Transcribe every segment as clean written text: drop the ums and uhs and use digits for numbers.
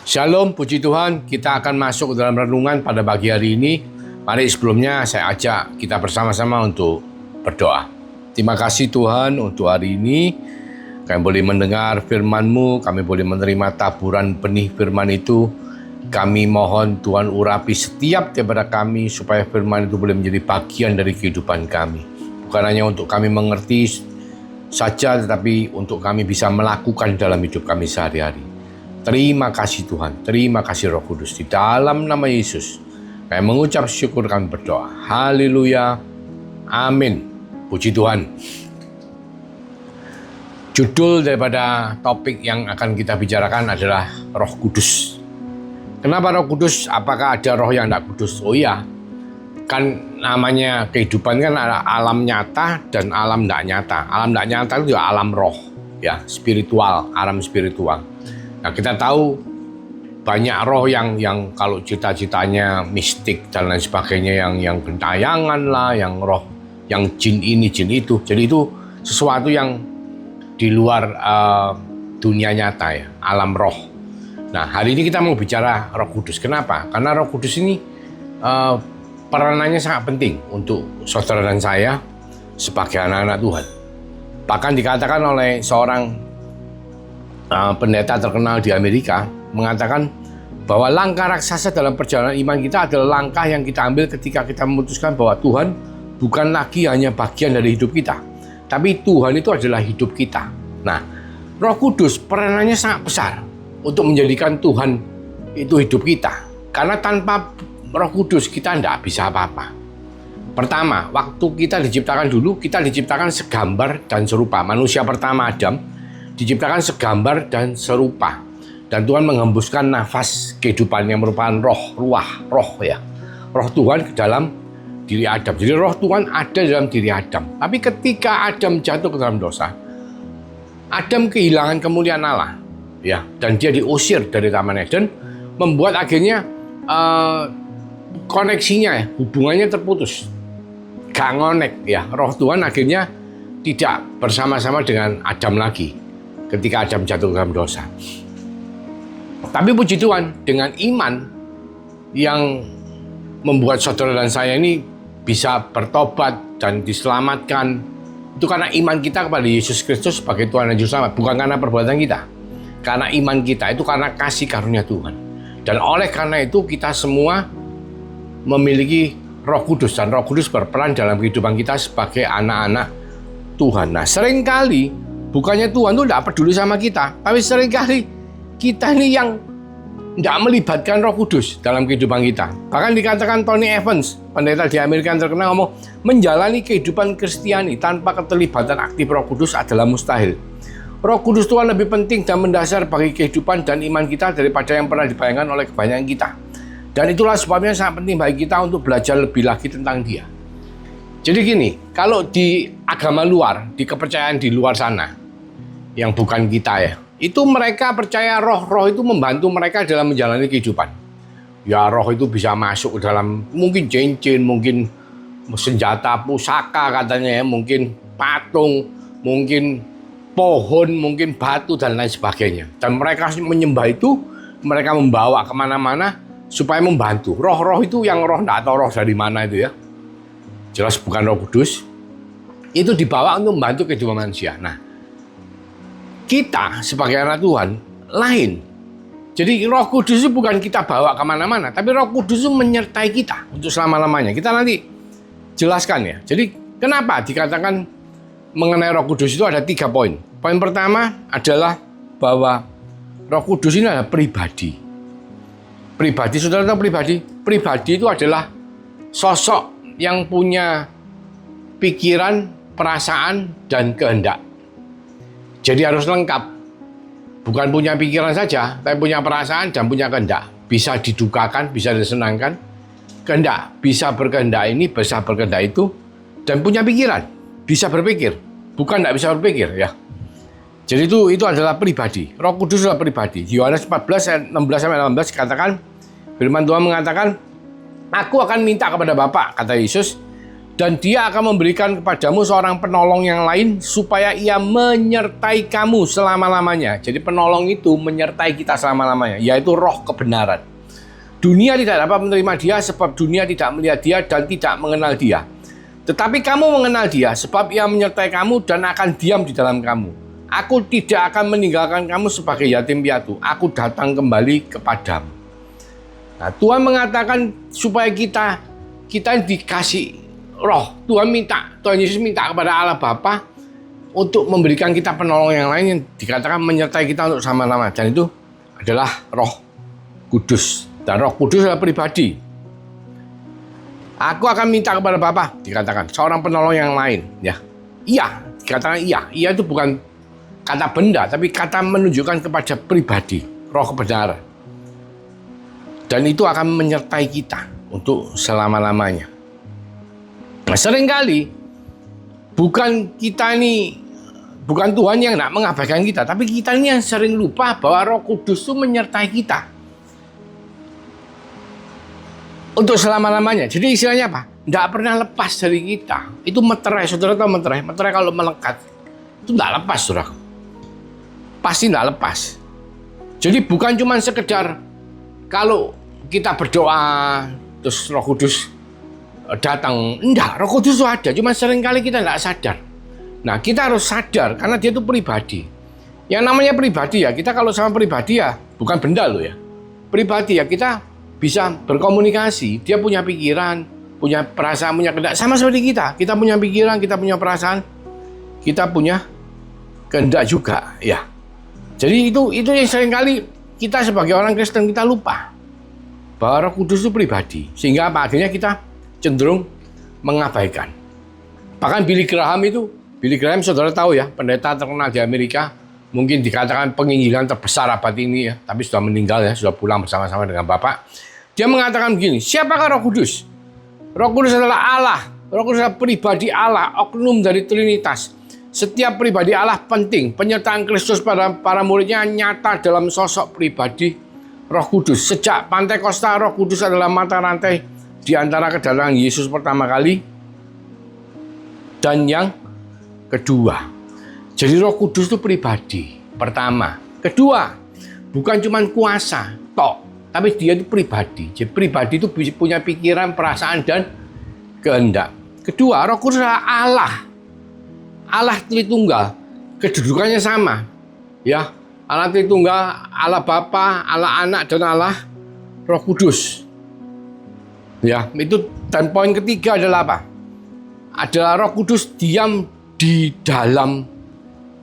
Shalom, puji Tuhan, kita akan masuk ke dalam renungan pada pagi hari ini. Mari sebelumnya saya ajak kita bersama-sama untuk berdoa. Terima kasih Tuhan untuk hari ini. Kami boleh mendengar firman-Mu, kami boleh menerima taburan benih firman itu. Kami mohon Tuhan urapi setiap daripada kami supaya firman itu boleh menjadi bagian dari kehidupan kami. Bukan hanya untuk kami mengerti saja, tetapi untuk kami bisa melakukan dalam hidup kami sehari-hari. Terima kasih Tuhan, terima kasih Roh Kudus. Di dalam nama Yesus, kami mengucap syukur, kami berdoa. Haleluya, amin. Puji Tuhan. Judul daripada topik yang akan kita bicarakan adalah Roh Kudus. Kenapa Roh Kudus? Apakah ada roh yang tidak kudus? Oh iya, kan namanya kehidupan kan ada alam nyata dan alam tidak nyata. Alam tidak nyata itu juga alam roh, ya, spiritual, alam spiritual. Nah, kita tahu banyak roh yang kalau cita-citanya mistik dan lain sebagainya, yang gentayangan lah, yang roh, yang jin ini, jin itu. Jadi itu sesuatu yang di luar dunia nyata, ya, alam roh. Nah, hari ini kita mau bicara Roh Kudus. Kenapa? Karena Roh Kudus ini peranannya sangat penting untuk saudara dan saya sebagai anak-anak Tuhan. Bahkan dikatakan oleh seorang pendeta terkenal di Amerika mengatakan bahwa langkah raksasa dalam perjalanan iman kita adalah langkah yang kita ambil ketika kita memutuskan bahwa Tuhan bukan lagi hanya bagian dari hidup kita, tapi Tuhan itu adalah hidup kita. Nah, Roh Kudus peranannya sangat besar untuk menjadikan Tuhan itu hidup kita, karena tanpa Roh Kudus kita tidak bisa apa-apa. Pertama, waktu kita diciptakan dulu, kita diciptakan segambar dan serupa. Manusia pertama Adam diciptakan segambar dan serupa, dan Tuhan menghembuskan nafas kehidupan yang merupakan roh ya, roh Tuhan ke dalam diri Adam. Jadi roh Tuhan ada dalam diri Adam. Tapi ketika Adam jatuh ke dalam dosa, Adam kehilangan kemuliaan Allah, ya, dan dia diusir dari Taman Eden, membuat akhirnya koneksinya, ya, hubungannya terputus, gak ngonek, ya. Roh Tuhan akhirnya tidak bersama-sama dengan Adam lagi ketika Adam jatuh dalam dosa. Tapi puji Tuhan, dengan iman yang membuat saudara dan saya ini bisa bertobat dan diselamatkan, itu karena iman kita kepada Yesus Kristus sebagai Tuhan dan Juru Selamat, bukan karena perbuatan kita. Karena iman kita itu karena kasih karunia Tuhan. Dan oleh karena itu kita semua memiliki Roh Kudus, dan Roh Kudus berperan dalam kehidupan kita sebagai anak-anak Tuhan. Nah, seringkali bukannya Tuhan itu tidak peduli sama kita, tapi seringkali kita ini yang tidak melibatkan Roh Kudus dalam kehidupan kita. Bahkan dikatakan Tony Evans, pendeta di Amerika yang terkenal, ngomong, menjalani kehidupan Kristiani tanpa keterlibatan aktif Roh Kudus adalah mustahil. Roh Kudus Tuhan lebih penting dan mendasar bagi kehidupan dan iman kita daripada yang pernah dibayangkan oleh kebanyakan kita. Dan itulah sebabnya sangat penting bagi kita untuk belajar lebih lagi tentang Dia. Jadi gini, kalau di agama luar, di kepercayaan di luar sana, yang bukan kita, ya, itu mereka percaya roh-roh itu membantu mereka dalam menjalani kehidupan. Ya, roh itu bisa masuk ke dalam mungkin cincin, mungkin senjata pusaka katanya, ya, mungkin patung, mungkin pohon, mungkin batu dan lain sebagainya. Dan mereka menyembah itu, mereka membawa kemana-mana supaya membantu. Roh-roh itu yang roh tidak tahu roh dari mana itu, ya. Jelas bukan Roh Kudus. Itu dibawa untuk membantu kehidupan manusia. Nah, kita sebagai anak Tuhan lain. Jadi Roh Kudus itu bukan kita bawa kemana-mana, tapi Roh Kudus itu menyertai kita untuk selama-lamanya. Kita nanti jelaskan, ya. Jadi kenapa dikatakan mengenai Roh Kudus itu ada 3 poin. Poin pertama adalah bahwa Roh Kudus ini adalah pribadi. Pribadi, saudara tahu pribadi? Pribadi itu adalah sosok yang punya pikiran, perasaan, dan kehendak. Jadi harus lengkap. Bukan punya pikiran saja, tapi punya perasaan dan punya kehendak. Bisa didukakan, bisa disenangkan. Kehendak, bisa berkehendak ini, bisa berkehendak itu. Dan punya pikiran, bisa berpikir. Bukan tidak bisa berpikir, ya. Jadi itu adalah pribadi. Roh Kudus adalah pribadi. Yohanes 14 ayat 16-18 katakan, firman Tuhan mengatakan, Aku akan minta kepada Bapa, kata Yesus, Dan dia akan memberikan kepadamu seorang penolong yang lain supaya ia menyertai kamu selama-lamanya. Jadi penolong itu menyertai kita selama-lamanya, yaitu roh kebenaran. Dunia tidak dapat menerima dia sebab dunia tidak melihat dia dan tidak mengenal dia. Tetapi kamu mengenal dia sebab ia menyertai kamu dan akan diam di dalam kamu. Aku tidak akan meninggalkan kamu sebagai yatim piatu. Aku datang kembali kepadamu. Nah, Tuhan mengatakan supaya kita dikasih roh. Tuhan Yesus minta kepada Allah Bapa untuk memberikan kita penolong yang lain yang dikatakan menyertai kita untuk sama-sama. Dan itu adalah Roh Kudus. Dan Roh Kudus adalah pribadi. Aku akan minta kepada Bapa, dikatakan seorang penolong yang lain. Ya, iya, dikatakan iya. Iya itu bukan kata benda, tapi kata menunjukkan kepada pribadi, roh kebenaran. Dan itu akan menyertai kita untuk selama-lamanya. Nah, seringkali bukan Tuhan yang tidak mengabaikan kita, tapi kita ini yang sering lupa bahwa Roh Kudus itu menyertai kita untuk selama-lamanya. Jadi istilahnya apa? Tidak pernah lepas dari kita. Itu meterai, saudara tahu meterai? Meterai kalau melekat itu tidak lepas, saudara. Pasti tidak lepas. Jadi bukan cuma sekedar kalau kita berdoa terus Roh Kudus datang. Enggak, Roh Kudus itu ada, cuma seringkali kita tidak sadar. Nah, kita harus sadar karena dia itu pribadi. Yang namanya pribadi ya, kita kalau sama pribadi ya bukan benda loh ya. Pribadi ya, kita bisa berkomunikasi. Dia punya pikiran, punya perasaan, punya kehendak sama seperti kita. Kita punya pikiran, kita punya perasaan, kita punya kehendak juga ya. Jadi itu yang seringkali kita sebagai orang Kristen kita lupa bahwa Roh Kudus itu pribadi, sehingga apa akhirnya kita cenderung mengabaikan. Bahkan Billy Graham saudara tahu ya, pendeta terkenal di Amerika, mungkin dikatakan penginjilan terbesar abad ini ya, tapi sudah meninggal ya, sudah pulang bersama-sama dengan Bapak. Dia mengatakan begini, siapakah Roh Kudus? Roh Kudus adalah Allah. Roh Kudus adalah pribadi Allah, oknum dari Trinitas. Setiap pribadi Allah penting. Penyertaan Kristus pada para muridnya nyata dalam sosok pribadi Roh Kudus. Sejak Pantekosta, Roh Kudus adalah mata rantai di antara kedatangan Yesus pertama kali dan yang kedua. Jadi Roh Kudus itu pribadi, pertama. Kedua, bukan cuma kuasa, tok. Tapi dia itu pribadi. Jadi pribadi itu punya pikiran, perasaan, dan kehendak. Kedua, Roh Kudus adalah Allah. Allah Tritunggal. Kedudukannya sama. Ya, Allah Tritunggal, Allah Bapa, Allah Anak, dan Allah Roh Kudus. Ya, itu. Dan poin ketiga adalah apa? Adalah Roh Kudus diam di dalam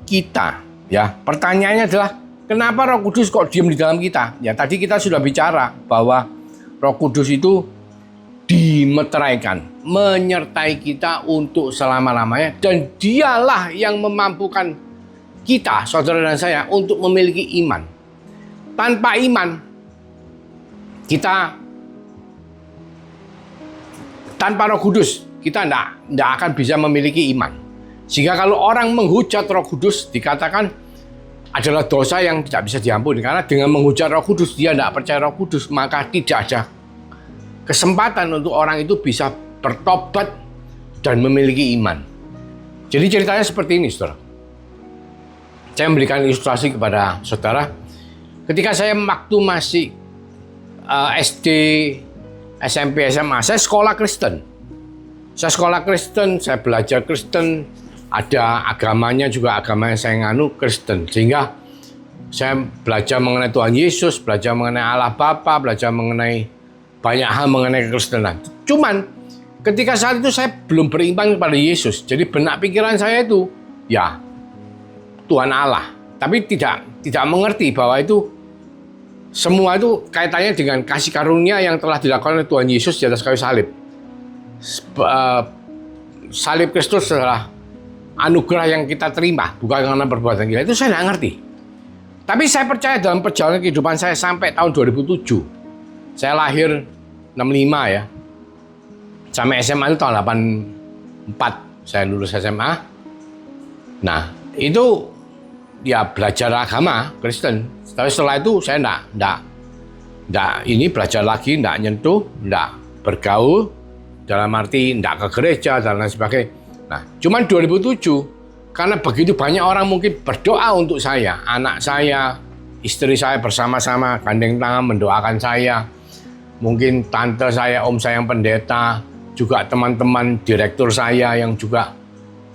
kita. Ya, pertanyaannya adalah kenapa Roh Kudus kok diam di dalam kita? Ya, tadi kita sudah bicara bahwa Roh Kudus itu dimeteraikan, menyertai kita untuk selama-lamanya, dan dialah yang memampukan kita, saudara dan saya, untuk memiliki iman. Tanpa iman, tanpa Roh Kudus, kita tidak akan bisa memiliki iman. Sehingga kalau orang menghujat Roh Kudus, dikatakan adalah dosa yang tidak bisa diampuni. Karena dengan menghujat Roh Kudus, dia tidak percaya Roh Kudus, maka tidak ada kesempatan untuk orang itu bisa bertobat dan memiliki iman. Jadi ceritanya seperti ini, saudara. Saya memberikan ilustrasi kepada saudara. Ketika saya waktu masih SD, SMP, SMA, saya sekolah Kristen. Saya belajar Kristen. Ada agamanya juga, agama yang saya nganu Kristen. Sehingga saya belajar mengenai Tuhan Yesus, belajar mengenai Allah Bapa, belajar mengenai banyak hal mengenai kekristenan. Cuman ketika saat itu saya belum beriman kepada Yesus. Jadi benak pikiran saya itu ya Tuhan Allah. Tapi tidak mengerti bahwa itu semua itu kaitannya dengan kasih karunia yang telah dilakukan oleh Tuhan Yesus di atas kayu salib. Salib Kristus adalah anugerah yang kita terima, bukan karena perbuatan kita. Itu saya tidak ngerti. Tapi saya percaya dalam perjalanan kehidupan saya sampai tahun 2007. Saya lahir 65 ya. Sampai SMA itu tahun 84 saya lulus SMA. Nah, itu ya belajar agama Kristen. Tapi setelah itu saya enggak ini belajar lagi, enggak nyentuh, enggak bergaul. dalam arti tidak ke gereja dan lain sebagainya. Nah, cuman 2007, karena begitu banyak orang mungkin berdoa untuk saya, anak saya, istri saya bersama-sama gandeng tangan mendoakan saya, mungkin tante saya, om saya yang pendeta, juga teman-teman direktur saya yang juga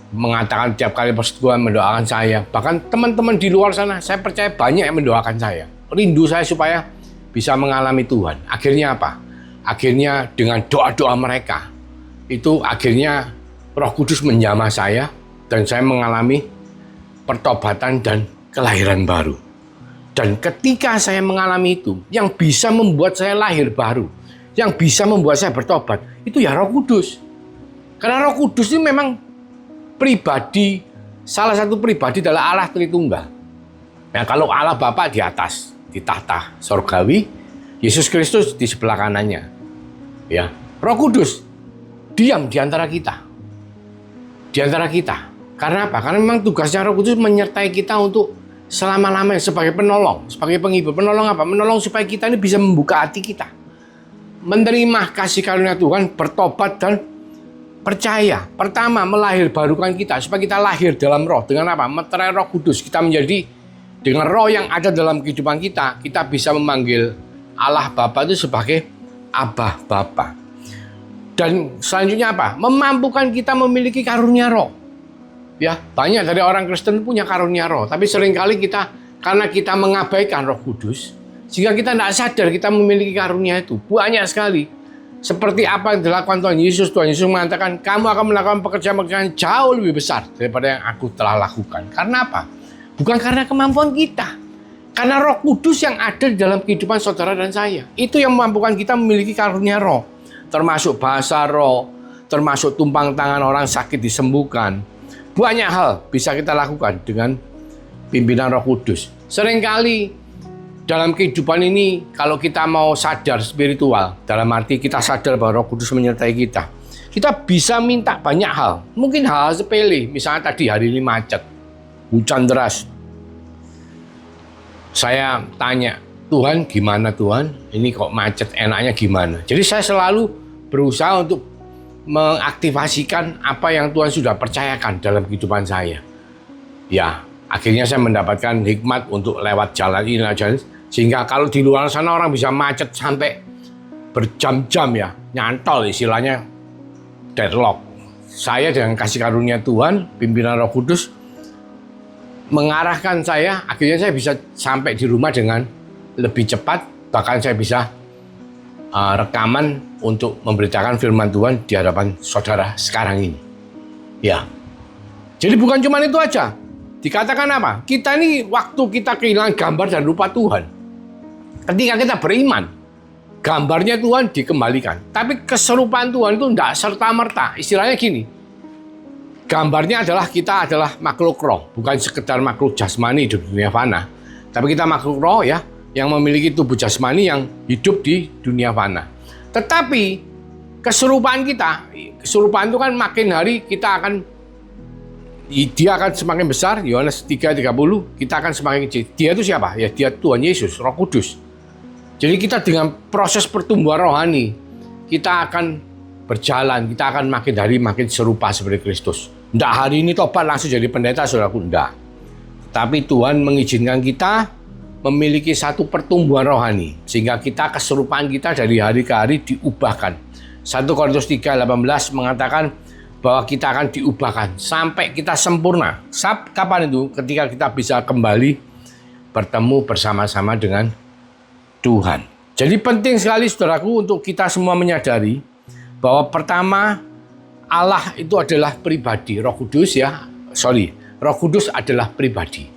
mengatakan tiap kali persekutuan mendoakan saya. Bahkan teman-teman di luar sana, saya percaya banyak yang mendoakan saya. Rindu saya supaya bisa mengalami Tuhan. Akhirnya apa? Akhirnya dengan doa-doa mereka, itu akhirnya Roh Kudus menjamah saya dan saya mengalami pertobatan dan kelahiran baru. Dan ketika saya mengalami itu, yang bisa membuat saya lahir baru, yang bisa membuat saya bertobat, itu ya Roh Kudus. Karena Roh Kudus itu memang pribadi, salah satu pribadi adalah Allah Tritunggal. Nah, kalau Allah Bapa di atas, di tahta sorgawi, Yesus Kristus di sebelah kanannya. Ya, Roh Kudus diam di antara kita. Di antara kita. Karena apa? Karena memang tugasnya Roh Kudus menyertai kita untuk selama-lamanya sebagai penolong, sebagai penghibur. Penolong apa? Menolong supaya kita ini bisa membuka hati kita. Menerima kasih karunia Tuhan, bertobat dan percaya. Pertama, melahir barukan kita supaya kita lahir dalam roh. Dengan apa? Meterai Roh Kudus. Kita menjadi dengan roh yang ada dalam kehidupan kita, kita bisa memanggil Allah Bapa itu sebagai Abah Bapa. Dan selanjutnya apa? Memampukan kita memiliki karunia roh. Ya, banyak dari orang Kristen punya karunia roh, tapi seringkali kita karena kita mengabaikan Roh Kudus, sehingga kita tidak sadar kita memiliki karunia itu. Banyak sekali. Seperti apa yang dilakukan Tuhan Yesus. Tuhan Yesus mengatakan, kamu akan melakukan pekerjaan-pekerjaan jauh lebih besar daripada yang aku telah lakukan. Karena apa? Bukan karena kemampuan kita. Karena Roh Kudus yang ada di dalam kehidupan saudara dan saya. Itu yang memampukan kita memiliki karunia roh. Termasuk bahasa roh, termasuk tumpang tangan orang sakit disembuhkan. Banyak hal bisa kita lakukan dengan pimpinan Roh Kudus. Seringkali dalam kehidupan ini, kalau kita mau sadar spiritual, dalam arti kita sadar bahwa Roh Kudus menyertai kita, kita bisa minta banyak hal. Mungkin hal sepele, misalnya tadi hari ini macet, hujan deras. Saya tanya, Tuhan gimana Tuhan? Ini kok macet, enaknya gimana? Jadi saya selalu berusaha untuk mengaktifasikan apa yang Tuhan sudah percayakan dalam kehidupan saya. Ya, akhirnya saya mendapatkan hikmat untuk lewat jalan ini, sehingga kalau di luar sana orang bisa macet sampai berjam-jam ya, nyantol istilahnya, deadlock. Saya dengan kasih karunia Tuhan, pimpinan Roh Kudus, mengarahkan saya, akhirnya saya bisa sampai di rumah dengan lebih cepat, bahkan saya bisa rekaman untuk memberitakan firman Tuhan di hadapan saudara sekarang ini. Ya, jadi bukan cuma itu aja. Dikatakan apa? Kita ini waktu kita kehilangan gambar dan rupa Tuhan, ketika kita beriman, gambarnya Tuhan dikembalikan. Tapi keserupaan Tuhan itu tidak serta-merta. Istilahnya gini, gambarnya adalah kita adalah makhluk roh, bukan sekedar makhluk jasmani di dunia fana. Tapi kita makhluk roh ya, yang memiliki tubuh jasmani yang hidup di dunia fana. Tetapi keserupaan kita, keserupaan itu kan makin hari kita akan, dia akan semakin besar. Yohanes 3:30, kita akan semakin kecil. Dia itu siapa? Ya dia Tuhan Yesus, Roh Kudus. Jadi kita dengan proses pertumbuhan rohani, kita akan berjalan, kita akan makin hari makin serupa seperti Kristus. Tidak hari ini tobat langsung jadi pendeta, saudaraku, tidak. Tapi Tuhan mengizinkan kita memiliki satu pertumbuhan rohani, sehingga kita keserupaan kita dari hari ke hari diubahkan. 1 Korintus 3:18 mengatakan bahwa kita akan diubahkan sampai kita sempurna. Kapan itu? Ketika kita bisa kembali bertemu bersama-sama dengan Tuhan. Jadi penting sekali saudaraku untuk kita semua menyadari bahwa pertama, Allah itu adalah pribadi. Roh Kudus Roh Kudus adalah pribadi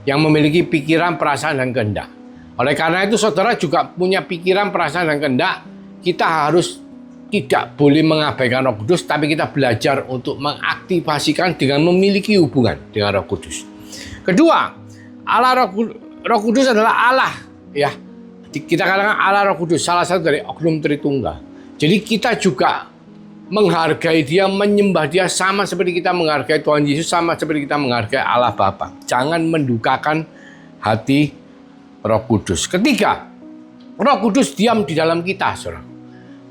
yang memiliki pikiran, perasaan, dan kehendak. Oleh karena itu saudara juga punya pikiran, perasaan, dan kehendak. Kita harus tidak boleh mengabaikan Roh Kudus, tapi kita belajar untuk mengaktifasikan dengan memiliki hubungan dengan Roh Kudus. Kedua, Roh Kudus adalah Allah, ya. Kita katakan Allah Roh Kudus, salah satu dari oknum Tritunggal. Jadi kita juga menghargai dia, menyembah dia sama seperti kita menghargai Tuhan Yesus, sama seperti kita menghargai Allah Bapa. Jangan mendukakan hati Roh Kudus. Ketiga, Roh Kudus diam di dalam kita, saudara.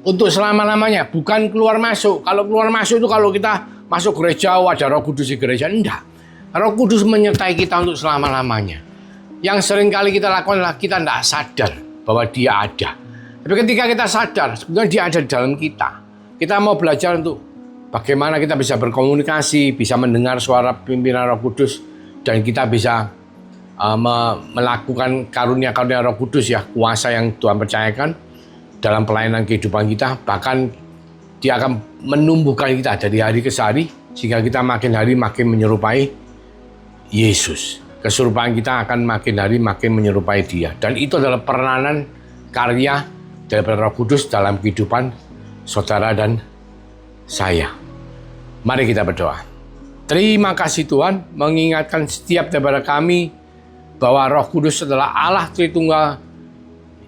Untuk selama-lamanya, bukan keluar masuk. Kalau keluar masuk itu kalau kita masuk gereja, ada Roh Kudus di gereja. Enggak. Roh Kudus menyertai kita untuk selama-lamanya. Yang sering kali kita lakukan adalah kita tidak sadar bahwa dia ada. Tapi ketika kita sadar, sebenarnya dia ada di dalam kita. Kita mau belajar untuk bagaimana kita bisa berkomunikasi, bisa mendengar suara pimpinan Roh Kudus, dan kita bisa melakukan karunia-karunia Roh Kudus, ya, kuasa yang Tuhan percayakan dalam pelayanan kehidupan kita. Bahkan dia akan menumbuhkan kita dari hari ke hari, sehingga kita makin hari makin menyerupai Yesus. Keserupaan kita akan makin hari makin menyerupai dia. Dan itu adalah peranan karya daripada Roh Kudus dalam kehidupan saudara dan saya. Mari kita berdoa. Terima kasih Tuhan mengingatkan setiap daripada kami bahwa Roh Kudus adalah Allah Tritunggal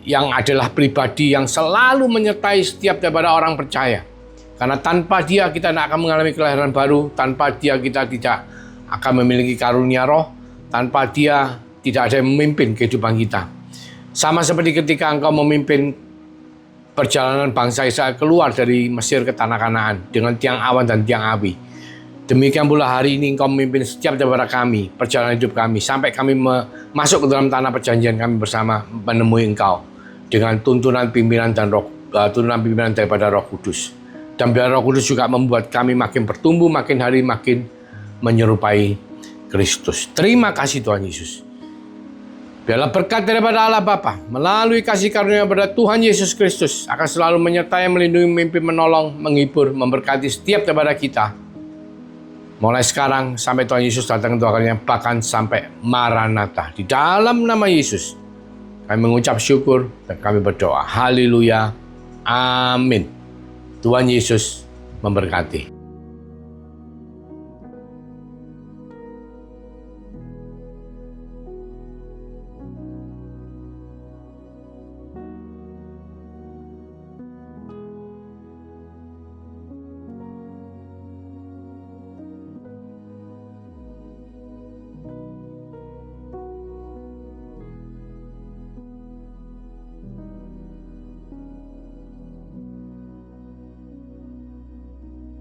yang adalah pribadi yang selalu menyertai setiap daripada orang percaya. Karena tanpa dia kita tidak akan mengalami kelahiran baru, tanpa dia kita tidak akan memiliki karunia roh, tanpa dia tidak ada yang memimpin kehidupan kita. Sama seperti ketika engkau memimpin perjalanan bangsa Israel keluar dari Mesir ke tanah Kanaan dengan tiang awan dan tiang api. Demikian pula hari ini engkau memimpin setiap daripada kami, perjalanan hidup kami, sampai kami masuk ke dalam tanah perjanjian kami bersama menemui engkau dengan tuntunan pimpinan dan tuntunan pimpinan daripada Roh Kudus. Dan biar Roh Kudus juga membuat kami makin bertumbuh, makin hari makin menyerupai Kristus. Terima kasih Tuhan Yesus. Biarlah berkat daripada Allah Bapa melalui kasih karunia daripada Tuhan Yesus Kristus akan selalu menyertai, melindungi, memimpin, menolong, menghibur, memberkati setiap daripada kita. Mulai sekarang sampai Tuhan Yesus datang kedua kalinya, bahkan sampai Maranatha. Di dalam nama Yesus kami mengucap syukur dan kami berdoa. Haleluya. Amin. Tuhan Yesus memberkati.